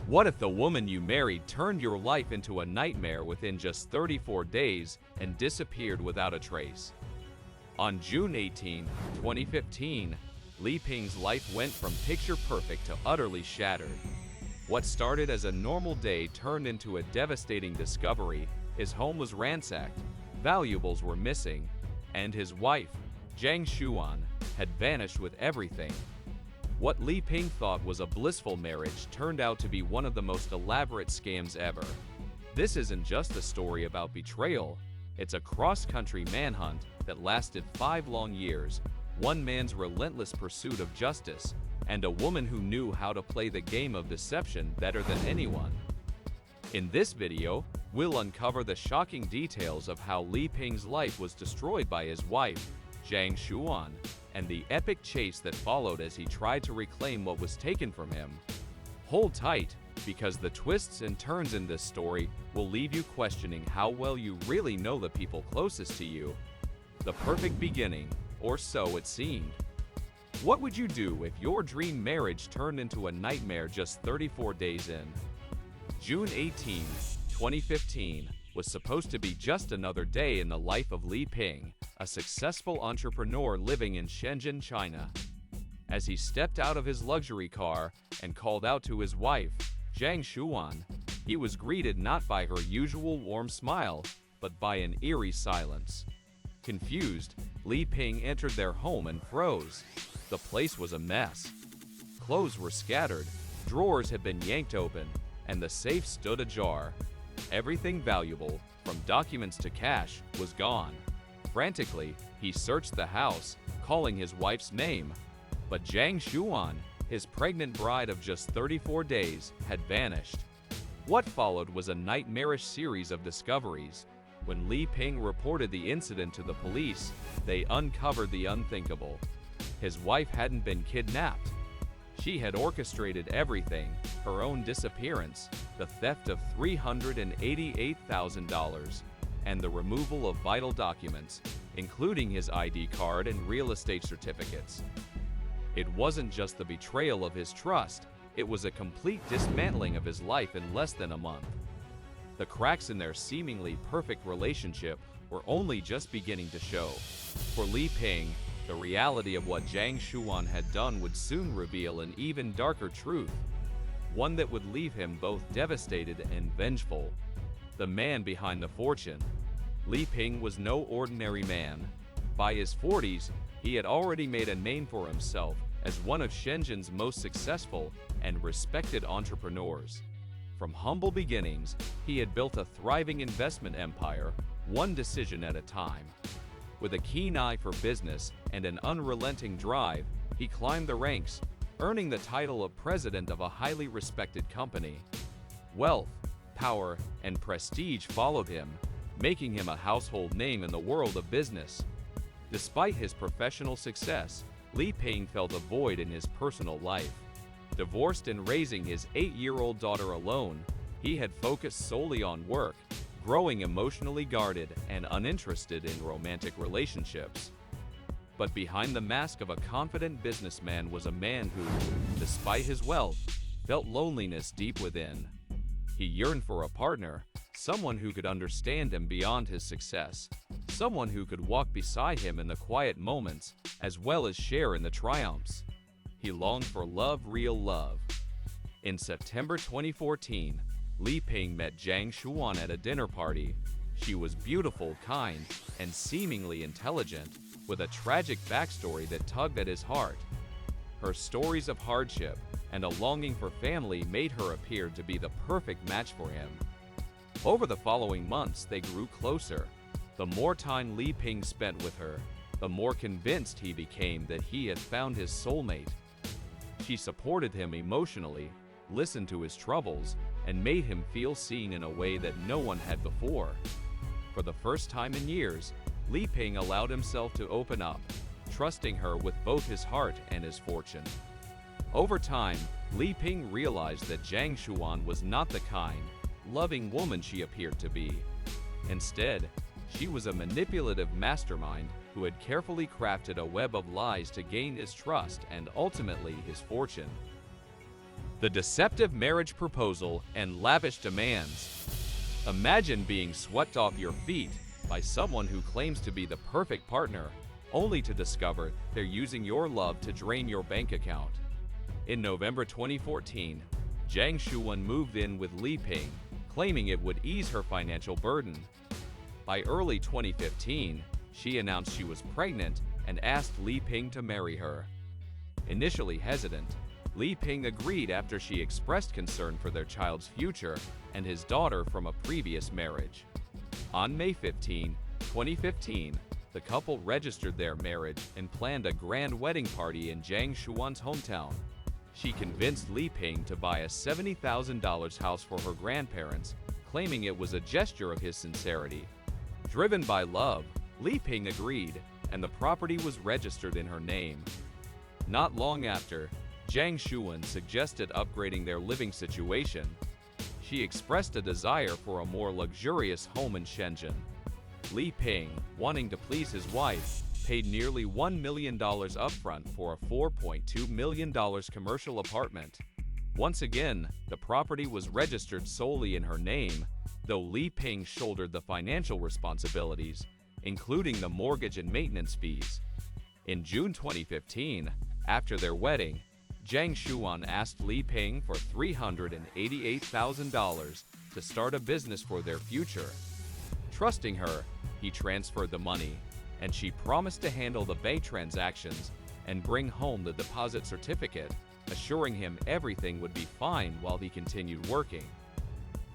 What if the woman you married turned your life into a nightmare within just 34 days and disappeared without a trace? On June 18, 2015, Li Ping's life went from picture-perfect to utterly shattered. What started as a normal day turned into a devastating discovery. His home was ransacked, valuables were missing, and his wife, Jang Shuan, had vanished with everything. What Li Ping thought was a blissful marriage turned out to be one of the most elaborate scams ever. This isn't just a story about betrayal, it's a cross-country manhunt that lasted 5 long years, one man's relentless pursuit of justice, and a woman who knew how to play the game of deception better than anyone. In this video, we'll uncover the shocking details of how Li Ping's life was destroyed by his wife, Jang Shuan, and the epic chase that followed as he tried to reclaim what was taken from him. Hold tight, because the twists and turns in this story will leave you questioning how well you really know the people closest to you. The perfect beginning, or so it seemed. What would you do if your dream marriage turned into a nightmare just 34 days in? June 18, 2015 was supposed to be just another day in the life of Li Ping, a successful entrepreneur living in Shenzhen, China. As he stepped out of his luxury car and called out to his wife, Jang Shuan, he was greeted not by her usual warm smile, but by an eerie silence. Confused, Li Ping entered their home and froze. The place was a mess. Clothes were scattered, drawers had been yanked open, and the safe stood ajar. Everything valuable, from documents to cash, was gone. Frantically, he searched the house, calling his wife's name. But Jang Shuan, his pregnant bride of just 34 days, had vanished. What followed was a nightmarish series of discoveries. When Li Ping reported the incident to the police, they uncovered the unthinkable. His wife hadn't been kidnapped. She had orchestrated everything: her own disappearance, the theft of $388,000, and the removal of vital documents, including his ID card and real estate certificates. It wasn't just the betrayal of his trust, it was a complete dismantling of his life in less than a month. The cracks in their seemingly perfect relationship were only just beginning to show. For Li Ping, the reality of what Jang Shuan had done would soon reveal an even darker truth, one that would leave him both devastated and vengeful. The man behind the fortune. Li Ping was no ordinary man. By his 40s, he had already made a name for himself as one of Shenzhen's most successful and respected entrepreneurs. From humble beginnings, he had built a thriving investment empire, one decision at a time. With a keen eye for business and an unrelenting drive, he climbed the ranks, earning the title of president of a highly respected company. Wealth, power, and prestige followed him, making him a household name in the world of business. Despite his professional success, Li Ping felt a void in his personal life. Divorced and raising his 8-year-old daughter alone, he had focused solely on work, growing emotionally guarded and uninterested in romantic relationships. But behind the mask of a confident businessman was a man who, despite his wealth, felt loneliness deep within. He yearned for a partner, someone who could understand him beyond his success, someone who could walk beside him in the quiet moments as well as share in the triumphs. He longed for love, real love. In September 2014, Li Ping met Jang Shuan at a dinner party. She was beautiful, kind, and seemingly intelligent, with a tragic backstory that tugged at his heart. Her stories of hardship and a longing for family made her appear to be the perfect match for him. Over the following months, they grew closer. The more time Li Ping spent with her, the more convinced he became that he had found his soulmate. She supported him emotionally, listened to his troubles, and made him feel seen in a way that no one had before. For the first time in years, Li Ping allowed himself to open up, trusting her with both his heart and his fortune. Over time, Li Ping realized that Jang Shuan was not the kind, loving woman she appeared to be. Instead, she was a manipulative mastermind who had carefully crafted a web of lies to gain his trust and ultimately his fortune. The deceptive marriage proposal and lavish demands. Imagine being swept off your feet by someone who claims to be the perfect partner, only to discover they're using your love to drain your bank account. In November 2014, Jang Shuan moved in with Li Ping, claiming it would ease her financial burden. By early 2015, she announced she was pregnant and asked Li Ping to marry her. Initially hesitant, Li Ping agreed after she expressed concern for their child's future and his daughter from a previous marriage. On May 15, 2015, the couple registered their marriage and planned a grand wedding party in Jang Shuan's hometown. She convinced Li Ping to buy a $70,000 house for her grandparents, claiming it was a gesture of his sincerity. Driven by love, Li Ping agreed, and the property was registered in her name. Not long after, Jang Shuan suggested upgrading their living situation. She expressed a desire for a more luxurious home in Shenzhen. Li Ping, wanting to please his wife, paid nearly $1 million upfront for a $4.2 million commercial apartment. Once again, the property was registered solely in her name, though Li Ping shouldered the financial responsibilities, including the mortgage and maintenance fees. In June 2015, after their wedding, Jang Shuan asked Li Ping for $388,000 to start a business for their future. Trusting her, he transferred the money, and she promised to handle the bank transactions and bring home the deposit certificate, assuring him everything would be fine while he continued working.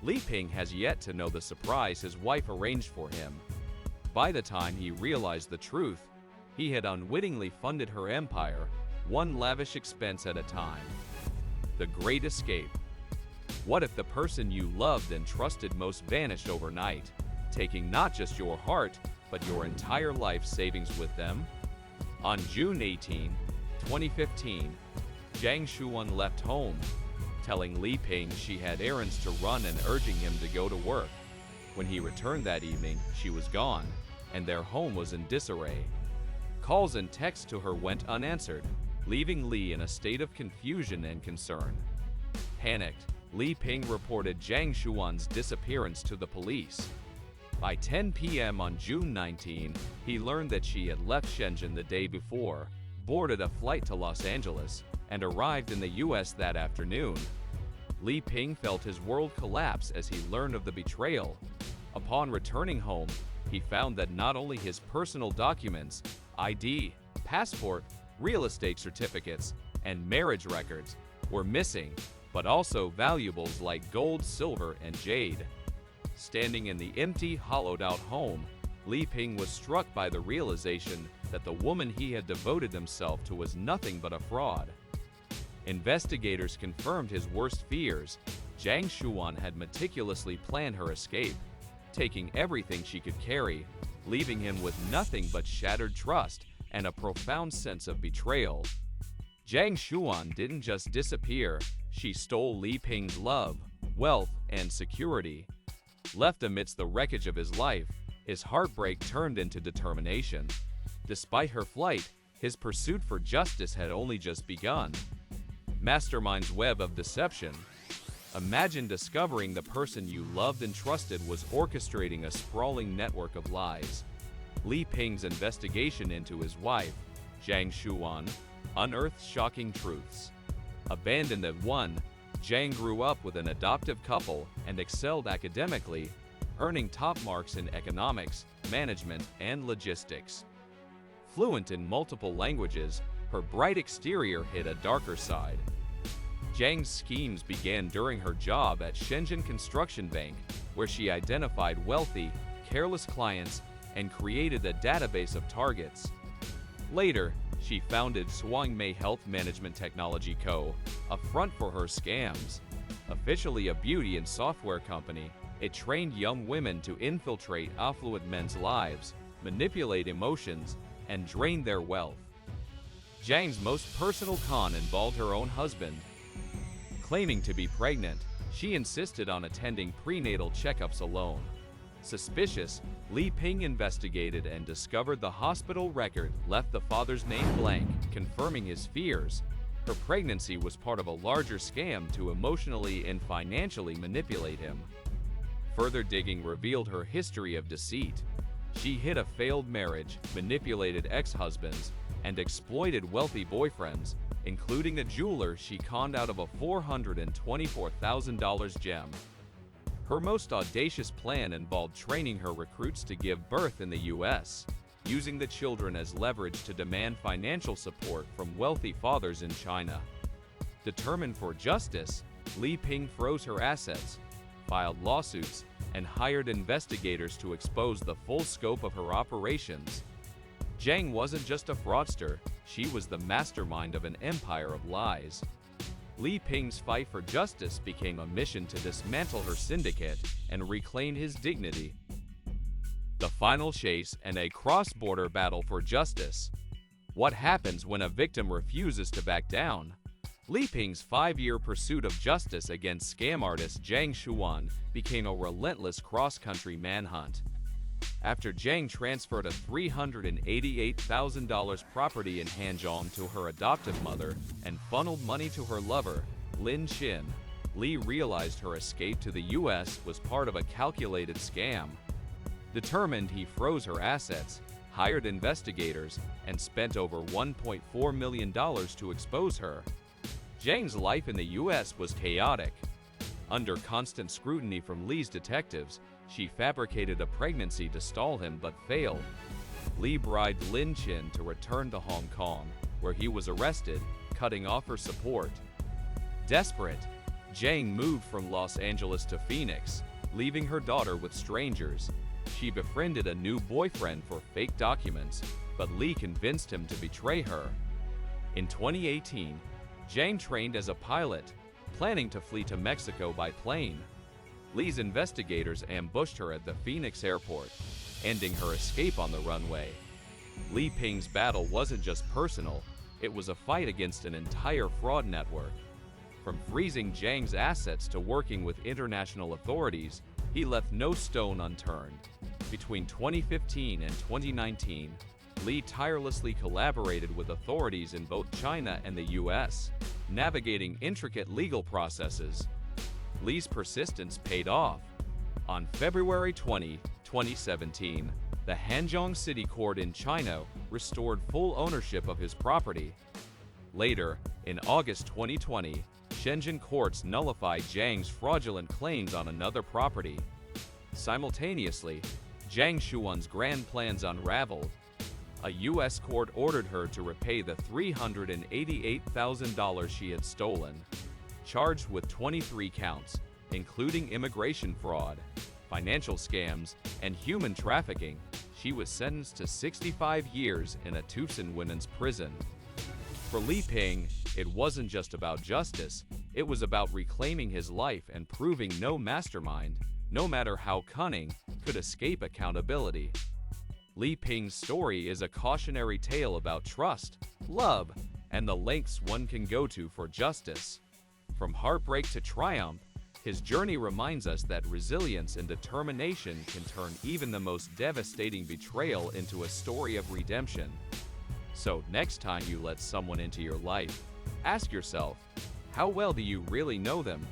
Li Ping has yet to know the surprise his wife arranged for him. By the time he realized the truth, he had unwittingly funded her empire, one lavish expense at a time. The Great Escape. What if the person you loved and trusted most vanished overnight, taking not just your heart, but your entire life savings with them? On June 18, 2015, Jang Shuan left home, telling Li Ping she had errands to run and urging him to go to work. When he returned that evening, she was gone, and their home was in disarray. Calls and texts to her went unanswered, leaving Li in a state of confusion and concern. Panicked, Li Ping reported Jang Shuan's disappearance to the police. By 10 p.m. on June 19, he learned that she had left Shenzhen the day before, boarded a flight to Los Angeles, and arrived in the U.S. that afternoon. Li Ping felt his world collapse as he learned of the betrayal. Upon returning home, he found that not only his personal documents, ID, passport, real estate certificates, and marriage records were missing, but also valuables like gold, silver, and jade. Standing in the empty, hollowed-out home, Li Ping was struck by the realization that the woman he had devoted himself to was nothing but a fraud. Investigators confirmed his worst fears. Jang Shuan had meticulously planned her escape, taking everything she could carry, leaving him with nothing but shattered trust and a profound sense of betrayal. Jang Shuan didn't just disappear, she stole Li Ping's love, wealth, and security. Left amidst the wreckage of his life, his heartbreak turned into determination. Despite her flight, his pursuit for justice had only just begun. Mastermind's web of deception. Imagine discovering the person you loved and trusted was orchestrating a sprawling network of lies. Li Ping's investigation into his wife, Jang Shuan, unearthed shocking truths. Abandoned at one, Jang grew up with an adoptive couple and excelled academically, earning top marks in economics, management, and logistics. Fluent in multiple languages, her bright exterior hid a darker side. Jang's schemes began during her job at Shenzhen Construction Bank, where she identified wealthy, careless clients and created a database of targets. Later, she founded Shuangmei Health Management Technology Co., a front for her scams. Officially a beauty and software company, it trained young women to infiltrate affluent men's lives, manipulate emotions, and drain their wealth. Jang's most personal con involved her own husband. Claiming to be pregnant, she insisted on attending prenatal checkups alone. Suspicious, Li Ping investigated and discovered the hospital record left the father's name blank, confirming his fears. Her pregnancy was part of a larger scam to emotionally and financially manipulate him. Further digging revealed her history of deceit. She hid a failed marriage, manipulated ex-husbands, and exploited wealthy boyfriends, including a jeweler she conned out of a $424,000 gem. Her most audacious plan involved training her recruits to give birth in the U.S., using the children as leverage to demand financial support from wealthy fathers in China. Determined for justice, Li Ping froze her assets, filed lawsuits, and hired investigators to expose the full scope of her operations. Jang wasn't just a fraudster, she was the mastermind of an empire of lies. Li Ping's fight for justice became a mission to dismantle her syndicate and reclaim his dignity. The final chase and a cross-border battle for justice. What happens when a victim refuses to back down? Li Ping's 5-year pursuit of justice against scam artist Jang Shuan became a relentless cross-country manhunt. After Jang transferred a $388,000 property in Hanzhong to her adoptive mother and funneled money to her lover, Lin Chin, Li realized her escape to the U.S. was part of a calculated scam. Determined, he froze her assets, hired investigators, and spent over $1.4 million to expose her. Jang's life in the U.S. was chaotic. Under constant scrutiny from Li's detectives, she fabricated a pregnancy to stall him but failed. Li bribed Lin Chin to return to Hong Kong, where he was arrested, cutting off her support. Desperate, Jang moved from Los Angeles to Phoenix, leaving her daughter with strangers. She befriended a new boyfriend for fake documents, but Li convinced him to betray her. In 2018, Jang trained as a pilot, planning to flee to Mexico by plane. Li's investigators ambushed her at the Phoenix airport, ending her escape on the runway. Li Ping's battle wasn't just personal, it was a fight against an entire fraud network. From freezing Jang's assets to working with international authorities, he left no stone unturned. Between 2015 and 2019, Li tirelessly collaborated with authorities in both China and the U.S., navigating intricate legal processes. Li's persistence paid off. On February 20, 2017, the Hanzhong City Court in China restored full ownership of his property. Later, in August 2020, Shenzhen courts nullified Jang's fraudulent claims on another property. Simultaneously, Jang Shuan's grand plans unraveled. A U.S. court ordered her to repay the $388,000 she had stolen. Charged with 23 counts, including immigration fraud, financial scams, and human trafficking, she was sentenced to 65 years in a Tucson women's prison. For Li Ping, it wasn't just about justice, it was about reclaiming his life and proving no mastermind, no matter how cunning, could escape accountability. Li Ping's story is a cautionary tale about trust, love, and the lengths one can go to for justice. From heartbreak to triumph, his journey reminds us that resilience and determination can turn even the most devastating betrayal into a story of redemption. So next time you let someone into your life, ask yourself, how well do you really know them?